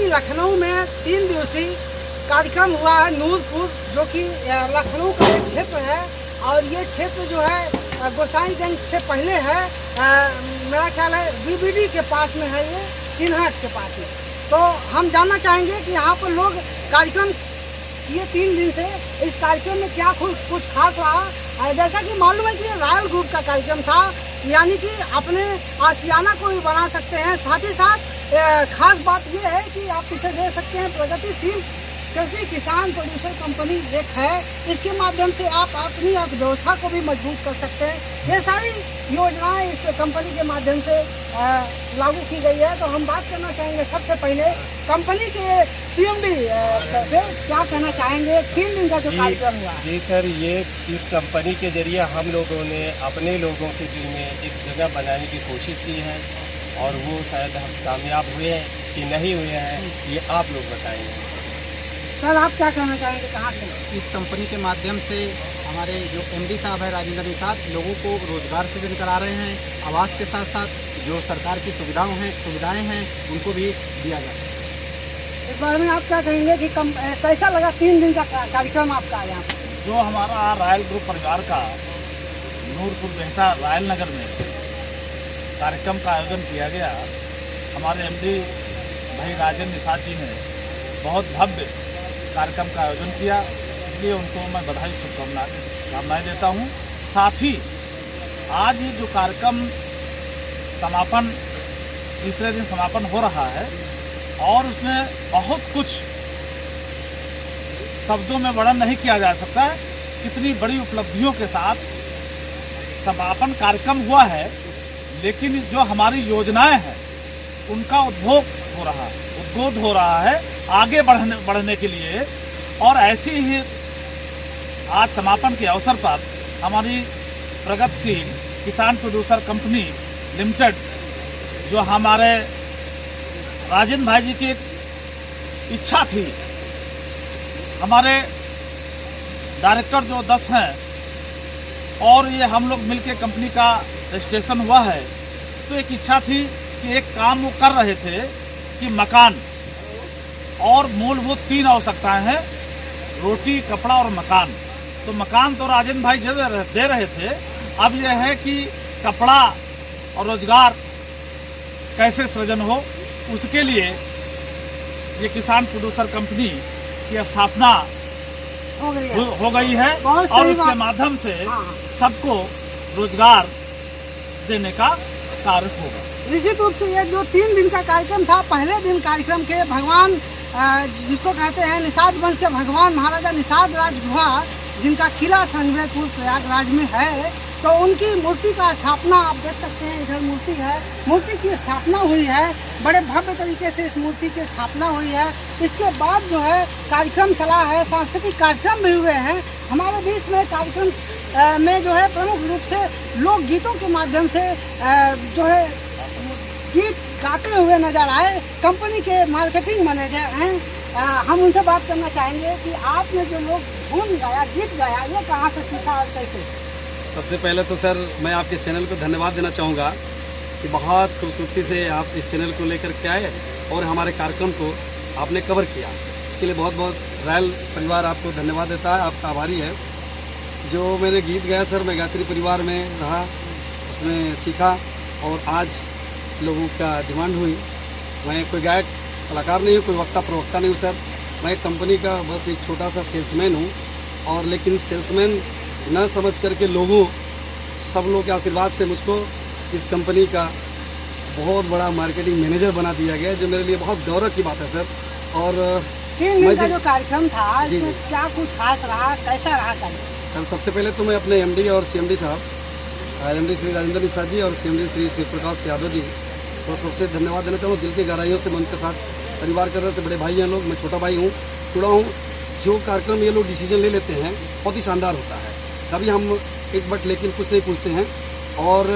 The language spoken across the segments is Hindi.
लखनऊ में 3 दिवसीय कार्यक्रम हुआ है नूरपुर, जो कि लखनऊ का एक क्षेत्र है और ये क्षेत्र जो है गोसाईगंज से पहले है, मेरा ख्याल है बीबीडी के पास में है, ये चिन्हट के पास में। तो हम जानना चाहेंगे कि यहाँ पर लोग कार्यक्रम ये 3 दिन से इस कार्यक्रम में क्या कुछ खास रहा। जैसा कि मालूम है कि ये रॉयल ग्रुप का कार्यक्रम था, यानी कि अपने आशियाना को भी बना सकते हैं। साथ ही साथ खास बात ये है कि आप पीछे देख सकते हैं प्रगतिशील कृषि किसान प्रोड्यूसर कंपनी एक है, इसके माध्यम से आप अपनी अर्थव्यवस्था को भी मजबूत कर सकते हैं। ये सारी योजनाएं इस कंपनी के माध्यम से लागू की गई है। तो हम बात करना चाहेंगे सबसे पहले कंपनी के सीएमडी से, क्या कहना चाहेंगे 3 दिन का जो कार्यक्रम हुआ। जी सर, ये इस कंपनी के जरिए हम लोगों ने अपने लोगों के दिल में एक जगह बनाने की कोशिश की है और वो शायद हम कामयाब हुए हैं कि नहीं हुए हैं, ये आप लोग बताएंगे। सर आप क्या कहना चाहेंगे, कहाँ से? इस कंपनी के माध्यम से हमारे जो एमडी साहब है राजेंद्र निषाद, लोगों को रोजगार सृजन करा रहे हैं। आवास के साथ साथ जो सरकार की सुविधाएं हैं उनको भी दिया जा सकता है। इस बारे में आप क्या कहेंगे कि कैसा लगा 3 दिन का कार्यक्रम आपका यहाँ? जो हमारा रॉयल ग्रुप परिवार का नूरपुर बेहटा रॉयल नगर में कार्यक्रम का आयोजन किया गया, हमारे एमडी भाई राजेंद्र निषाद जी ने बहुत भव्य कार्यक्रम का आयोजन किया, इसलिए उनको मैं बधाई शुभकामनाएं देता हूं। साथ ही आज ये जो कार्यक्रम समापन, तीसरे दिन समापन हो रहा है और उसमें बहुत कुछ शब्दों में वर्णन नहीं किया जा सकता है, कितनी बड़ी उपलब्धियों के साथ समापन कार्यक्रम हुआ है। लेकिन जो हमारी योजनाएं हैं उनका उद्बोध हो रहा है आगे बढ़ने के लिए। और ऐसी ही आज समापन के अवसर पर हमारी प्रगतिशील किसान प्रोड्यूसर कंपनी लिमिटेड, जो हमारे राजेंद्र भाई जी की इच्छा थी, हमारे डायरेक्टर जो 10 हैं और ये हम लोग मिलके कंपनी का रजिस्ट्रेशन हुआ है, तो एक इच्छा थी कि एक काम वो कर रहे थे कि मकान और मूलभूत 3 आवश्यकताएं हैं, रोटी, कपड़ा और मकान। तो मकान तो राजेंद्र भाई दे रहे थे, अब यह है कि कपड़ा और रोजगार कैसे सृजन हो, उसके लिए ये किसान प्रोड्यूसर कंपनी की स्थापना हो गई है और उसके माध्यम से सबको रोजगार देने का कार्य होगा। निश्चित रूप से ये जो 3 दिन का कार्यक्रम था, पहले दिन कार्यक्रम के भगवान जिसको कहते हैं निषाद वंश के भगवान महाराजा निषाद राज गुहा, जिनका किला संजयपुर प्रयागराज में है, तो उनकी मूर्ति का स्थापना आप देख सकते हैं, इधर मूर्ति है, मूर्ति की स्थापना हुई है। बड़े भव्य तरीके से इस मूर्ति की स्थापना हुई है। इसके बाद जो है कार्यक्रम चला है, सांस्कृतिक कार्यक्रम भी हुए हैं। हमारे बीच में कार्यक्रम में जो है प्रमुख रूप से लोक गीतों के माध्यम से जो है गीत गाते हुए नजर आए। कंपनी के मार्केटिंग मैनेजर हैं, हम उनसे बात करना चाहेंगे कि आपने जो लोग धुन गाया, गीत गाया, ये कहाँ से सीखा और कैसे? सबसे पहले तो सर मैं आपके चैनल को धन्यवाद देना चाहूँगा कि बहुत खूबसूरती से आप इस चैनल को लेकर के आए और हमारे कार्यक्रम को आपने कवर किया। इसके लिए बहुत बहुत रॉयल परिवार आपको धन्यवाद देता है, आपका आभारी है। जो मैंने गीत गाया सर, मैं गायत्री परिवार में रहा, उसमें सीखा और आज लोगों का डिमांड हुई। मैं कोई गायक कलाकार नहीं हूँ, कोई वक्ता प्रवक्ता नहीं हूँ सर, मैं कंपनी का बस एक छोटा सा सेल्समैन हूँ। और लेकिन सेल्समैन न समझ करके लोगों, सब लोगों के आशीर्वाद से मुझको इस कंपनी का बहुत बड़ा मार्केटिंग मैनेजर बना दिया गया, जो मेरे लिए बहुत गौरव की बात है सर। और 3 दिन का जो कार्यक्रम था, इसमें क्या कुछ खास रहा, कैसा रहा कार्यक्रम? सर सबसे पहले तो मैं अपने एमडी और सीएमडी साहब, एमडी श्री राजेंद्र निषाद जी और सीएमडी श्री शिव प्रकाश यादव जी को सबसे धन्यवाद देना चाहूँगा। दिल की गहराइयों से मैं उनके साथ परिवार कर रहे से बड़े भाई हैं लोग, मैं छोटा भाई हूँ, जुड़ा हूँ। जो कार्यक्रम ये लोग डिसीजन ले लेते हैं बहुत ही शानदार होता है। कभी हम एक बट लेकिन कुछ नहीं पूछते हैं। और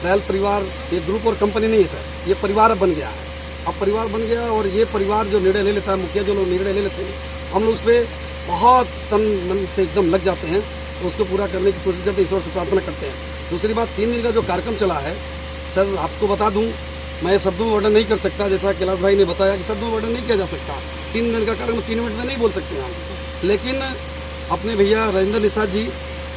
रॉयल परिवार ये ग्रुप और कंपनी नहीं है सर, ये परिवार बन गया है। अब परिवार बन गया और ये परिवार जो निर्णय ले लेता है, मुखिया जो लोग निर्णय ले लेते हैं, हम लोग उस पर बहुत तन मन से एकदम लग जाते हैं, तो उसको पूरा करने की कोशिश करते हैं, ईश्वर से प्रार्थना करते हैं। दूसरी बात, 3 दिन का जो कार्यक्रम चला है सर, आपको बता दूं मैं शब्दों में वर्णन नहीं कर सकता। जैसा कैलाश भाई ने बताया कि शब्दों में वर्णन नहीं किया जा सकता। 3 दिन का कार्यक्रम 3 मिनट में नहीं बोल सकते हम। लेकिन अपने भैया राजेंद्र निषाद जी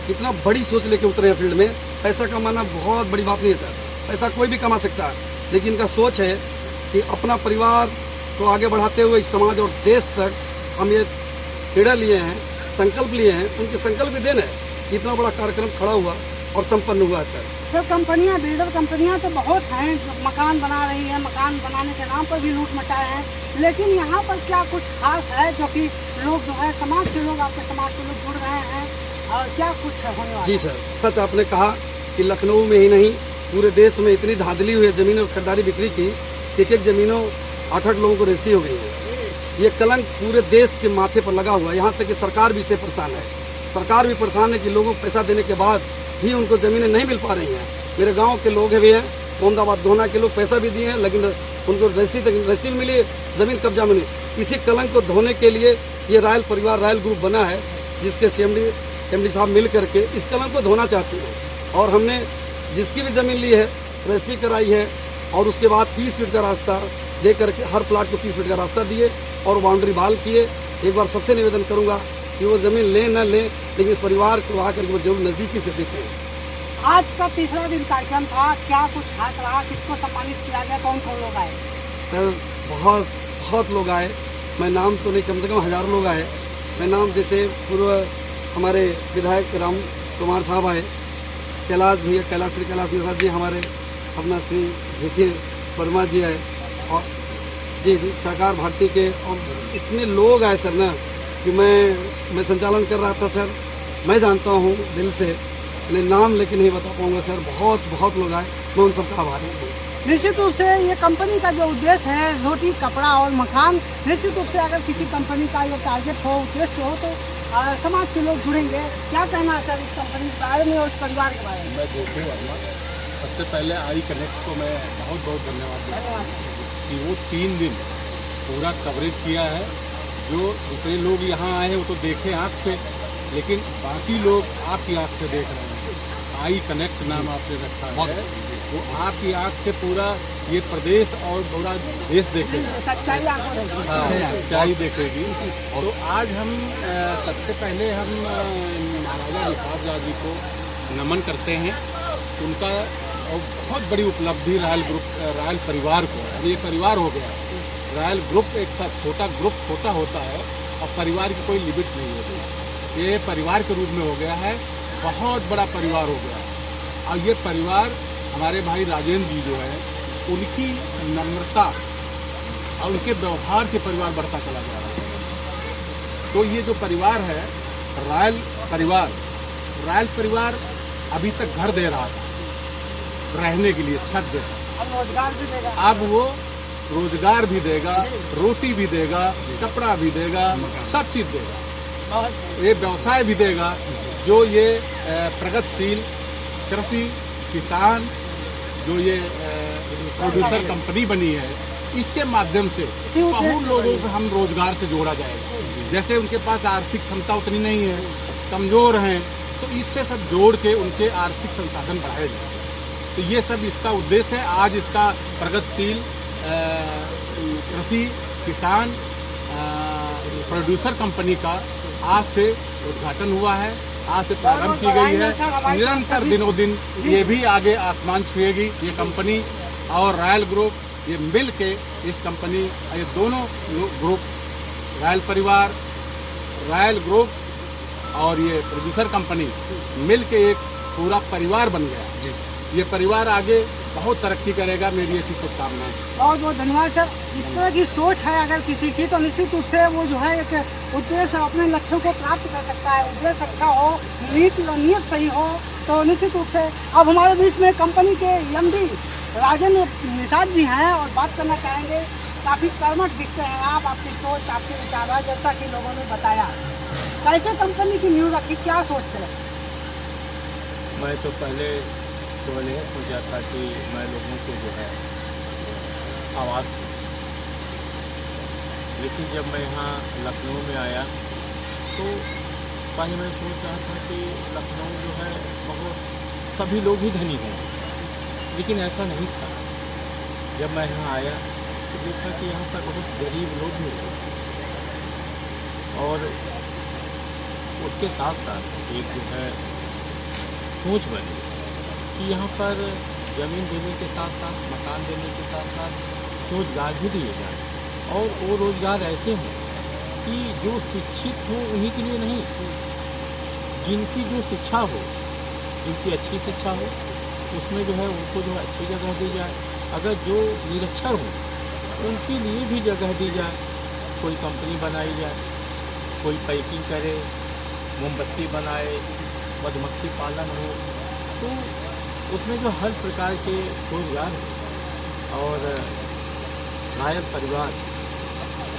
इतना बड़ी सोच लेके उतरे हैं फील्ड में। पैसा कमाना बहुत बड़ी बात नहीं है सर, पैसा कोई भी कमा सकता है, लेकिन इनका सोच है कि अपना परिवार को आगे बढ़ाते हुए इस समाज और देश तक हम ये क्रीड़ा लिए हैं, संकल्प लिए हैं। उनके संकल्प भी देन है कि इतना बड़ा कार्यक्रम खड़ा हुआ और संपन्न हुआ है सर। सर कंपनियां, बिल्डर कंपनियां तो बहुत हैं जो मकान बना रही हैं, मकान बनाने के नाम पर भी लूट मचाए हैं, लेकिन यहाँ पर क्या कुछ खास है जो कि लोग जो है समाज के लोग, आपके समाज के लोग जुड़ रहे हैं, और क्या कुछ होने वाला? जी सर, सच आपने कहा कि लखनऊ में ही नहीं पूरे देश में इतनी धांधली हुई है जमीन और खरीदारी बिक्री की, एक ज़मीनों 8-8 लोगों को रजिस्ट्री हो गई है। ये कलंक पूरे देश के माथे पर लगा हुआ है। यहाँ तक कि सरकार भी इससे परेशान है। सरकार भी परेशान है कि लोगों को पैसा देने के बाद भी उनको ज़मीनें नहीं मिल पा रही हैं। मेरे गांव के लोग भी हैं, मोहम्मदाबाद दोना के लोग पैसा भी दिए हैं, लेकिन उनको रजिस्ट्री भी मिली, ज़मीन कब्जा मिली। इसी कलंक को धोने के लिए ये रायल परिवार, रायल ग्रुप बना है, जिसके CMD साहब मिल करके इस कलंक को धोना चाहते हैं। और हमने जिसकी भी ज़मीन ली है रजिस्ट्री कराई है, और उसके बाद 30 फीट का रास्ता दे करके हर प्लाट को 30 फीट का रास्ता दिए और बाउंड्री बाल किए। एक बार सबसे निवेदन करूंगा कि वो ज़मीन लें न लें, लेकिन इस परिवार को आकर के वो जरूर नज़दीकी से देखें। आज का तीसरा दिन कार्यक्रम था, क्या कुछ खास रहा? किसको सम्मानित किया गया? कौन कौन लोग आए? सर बहुत लोग आए, मैं नाम तो नहीं, कम से कम 1000 लोग आए। मैं नाम जैसे पूर्व हमारे विधायक राम कुमार साहब आए, कैलाश भैया, श्री कैलाश निषाद जी, हमारे अपना श्री जेके वर्मा जी आए, और जी सहकार भारती के, और इतने लोग आए सर ना कि मैं संचालन कर रहा था सर। मैं जानता हूँ दिल से, मैं नाम लेके नहीं बता पाऊँगा सर। बहुत लोग आए, मैं उन सबका आभारी हूँ। निश्चित रूप से ये कंपनी का जो उद्देश्य है रोटी, कपड़ा और मकान, निश्चित रूप से अगर किसी कंपनी का ये टारगेट हो, उद्देश्य हो, तो समाज के लोग जुड़ेंगे। क्या कहना है सर इस कंपनी के बारे में और इस परिवार के बारे में? मैं गोपी वर्मा, सबसे पहले आई कनेक्ट को मैं बहुत धन्यवाद देता हूँ कि वो 3 दिन पूरा कवरेज किया है। जो दूसरे लोग यहाँ आए हैं वो तो देखे आँख से, लेकिन बाकी लोग आपकी आँख से देख रहे हैं। आई कनेक्ट नाम आपने रखा है, वो आपकी आँख से पूरा ये प्रदेश और पूरा देश देखेगा, सच्चाई देखेगी। तो आज हम सबसे पहले हम महाराजा निषाद जी को नमन करते हैं। उनका और बहुत बड़ी उपलब्धि रायल ग्रुप, रायल परिवार को, ये परिवार हो गया। रायल ग्रुप एक साथ ग्रुप छोटा होता है और परिवार की कोई लिमिट नहीं होती। ये परिवार के रूप में हो गया है, बहुत बड़ा परिवार हो गया है। और ये परिवार हमारे भाई राजेंद्र जी जो है, उनकी नम्रता और उनके व्यवहार से परिवार बढ़ता चला जा रहा है। तो ये जो परिवार है रायल परिवार अभी तक घर दे रहा था, रहने के लिए छत देता, अब रोजगार भी देगा। अब वो रोजगार भी देगा, रोटी भी देगा, कपड़ा भी देगा, सब चीज़ देगा। ये व्यवसाय भी देगा। जो ये प्रगतिशील कृषि किसान जो ये प्रोड्यूसर कंपनी बनी है, इसके माध्यम से बहुत लोगों को हम रोजगार से जोड़ा जाएगा। जैसे उनके पास आर्थिक क्षमता उतनी नहीं है, कमज़ोर हैं, तो इससे सब जोड़ के उनके आर्थिक संसाधन बढ़ाए जाए। तो ये सब इसका उद्देश्य है। आज इसका प्रगतिशील कृषि किसान प्रोड्यूसर कंपनी का आज से उद्घाटन हुआ है, आज से प्रारंभ की गई है। निरंतर दिनों दिन ये भी आगे आसमान छुएगी। ये कंपनी और रायल ग्रुप ये मिल के इस कंपनी, ये दोनों ग्रुप, रायल परिवार, रायल ग्रुप और ये प्रोड्यूसर कंपनी मिल के एक पूरा परिवार बन गया। ये परिवार आगे बहुत तरक्की करेगा, मेरी ऐसी शुभकामनाएं। बहुत धन्यवाद सर। इस तरह की सोच है अगर किसी की, तो निश्चित रूप से वो जो है एक उद्देश्य अपने लक्ष्यों को प्राप्त कर सकता है। उद्देश्य अच्छा हो, नीयत सही हो, तो निश्चित रूप से। अब हमारे बीच में कंपनी के MD राजेंद्र निषाद जी हैं और बात करना चाहेंगे। काफ़ी कर्मठ दिखते हैं आप, आपकी सोच, आपके विचार, जैसा कि लोगों ने बताया। कैसे कंपनी की न्यूज़ रखी, क्या सोच करें? मैं तो पहले तो नहीं सोचा था कि मैं लोगों को जो है आवाज़ दूँ, लेकिन जब मैं यहाँ लखनऊ में आया तो पहले मैं सोच रहा था कि लखनऊ जो है बहुत सभी लोग ही धनी हैं, लेकिन ऐसा नहीं था। जब मैं यहाँ आया तो देखा कि यहाँ पर बहुत गरीब लोग भी रहते हैं और उसके साथ साथ एक जो है सोच बनी कि यहाँ पर ज़मीन देने के साथ साथ मकान देने के साथ साथ रोज़गार भी दिए जाए और वो रोज़गार ऐसे हों कि जो शिक्षित हो उन्हीं के लिए नहीं, जिनकी जो शिक्षा हो, जिनकी अच्छी शिक्षा हो उसमें जो है उनको जो है अच्छी जगह दी जाए। अगर जो निरक्षर हो उनके लिए भी जगह दी जाए, कोई कंपनी बनाई जाए, कोई पैकिंग करे, मोमबत्ती बनाए, मधुमक्खी पालन हो, तो उसमें जो हर प्रकार के रोजगार हो और नायक परिवार।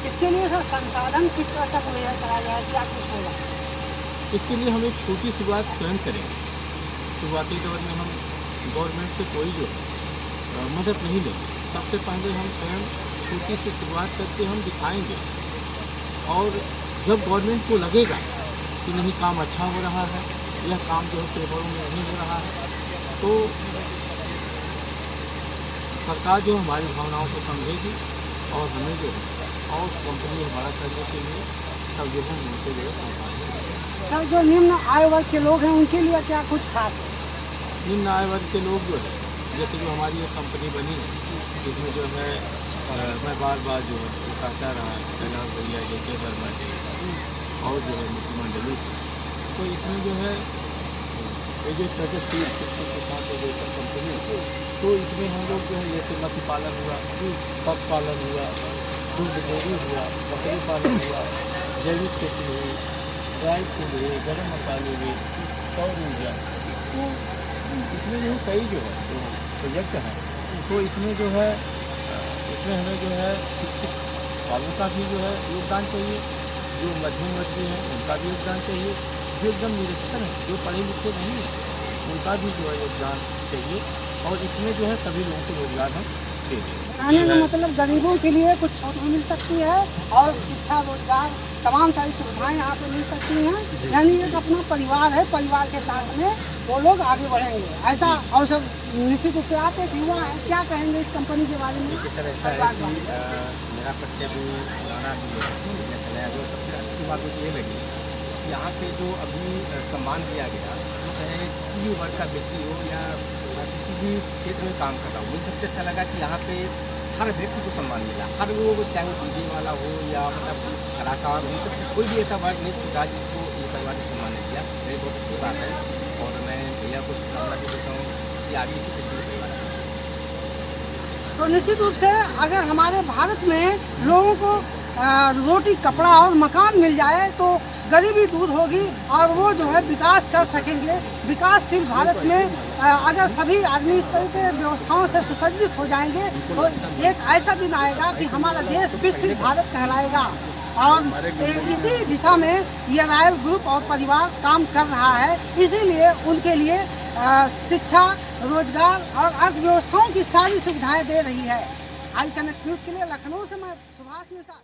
इसके लिए सर संसाधन किस तरह से मुहैया कराया जाए कि आप कुछ होगा? इसके लिए हम एक छोटी शुरुआत स्वयं करेंगे। शुरुआती दौर में हम गवर्नमेंट से कोई जो मदद नहीं लेंगे। सबसे पहले हम स्वयं छोटी सी शुरुआत करके हम दिखाएंगे और जब गवर्नमेंट को लगेगा कि नहीं काम अच्छा हो रहा है, यह काम जो है पेपरों में नहीं हो रहा है, तो सरकार जो हमारी भावनाओं को समझेगी और हमें जो है और कंपनी हमारा करने के लिए तब जो है उनसे जो है संसाधन। सर जो निम्न आय वर्ग के लोग हैं उनके लिए क्या कुछ खास है? निम्न आय वर्ग के लोग जो है जैसे जो हमारी एक कंपनी बनी है जिसमें जो है मैं बार बार जो है वो कहता रहा कैलाश भैया JK वर्मा जी और जो है मुख्यमंडली से, तो इसमें जो है ये जो प्रगतिशील कृषि किसान एग्रीकल्चर कंपनी, तो इसमें हम लोग जो है जैसे मत्स्य पालन हुआ, पशु पालन हुआ, दूध डेयरी हुआ, बकरी पालन हुआ, जैविक खेती हुई, ड्राई फूड हुए, गर्म मसाले हुए, सौर ऊर्जा, तो इसमें जो कई जो है तो प्रोजेक्ट हैं। तो इसमें जो है इसमें हमें जो है शिक्षित वालों का भी जो है योगदान चाहिए, जो मध्यम वर्गीय हैं उनका भी योगदान चाहिए, जो एकदम निरक्षर हैं जो पढ़े लिखे नहीं हैं उनका भी जो है योगदान चाहिए और इसमें जो है सभी लोगों को रोजगार हम दे देंगे। कहने का मतलब गरीबों के लिए कुछ छूट भी मिल सकती है और शिक्षा रोजगार तमाम सारी सुविधाएं यहाँ पे मिल सकती हैं। यानी एक अपना परिवार है, परिवार के साथ में वो लोग आगे बढ़ेंगे ऐसा। और सब निश्चित रूप से आप एक युवा है, क्या कहेंगे इस कंपनी के बारे में? सर ऐसा है कि मेरा परिचय भी लाना भी है, जो सबसे अच्छी बात मुझे ये लगी यहाँ पे जो अभी सम्मान दिया गया, तो चाहे किसी भी वर्ग का व्यक्ति हो या किसी भी क्षेत्र में काम कर रहा हो, मुझे सबसे अच्छा लगा कि यहाँ पे हर व्यक्ति को सम्मान मिला। हर लोगों को, चाहे वो डीजे वाला हो या मतलब कलाकार हो, तो कोई भी ऐसा वर्ग नहीं था जिसको ये परिवार ने सम्मान नहीं दिया। ये बहुत अच्छी बात है और मैं भैया को शुभकामना भी देता हूँ कि आगे इसी तरीके से परिवार है। तो निश्चित रूप से अगर हमारे भारत में लोगों को रोटी, कपड़ा और मकान मिल जाए तो गरीबी दूर होगी और वो जो है विकास कर सकेंगे। विकासशील भारत में अगर सभी आदमी इस तरह के व्यवस्थाओं से सुसज्जित हो जाएंगे तो एक ऐसा दिन आएगा कि हमारा देश विकसित भारत कहलाएगा। और इसी दिशा में ये रॉयल ग्रुप और परिवार काम कर रहा है। इसीलिए उनके लिए शिक्षा, रोजगार और अर्थव्यवस्थाओं की सारी सुविधाएं दे रही है। आई कनेक्ट न्यूज़ के लिए लखनऊ से मैं सुभाष निशा।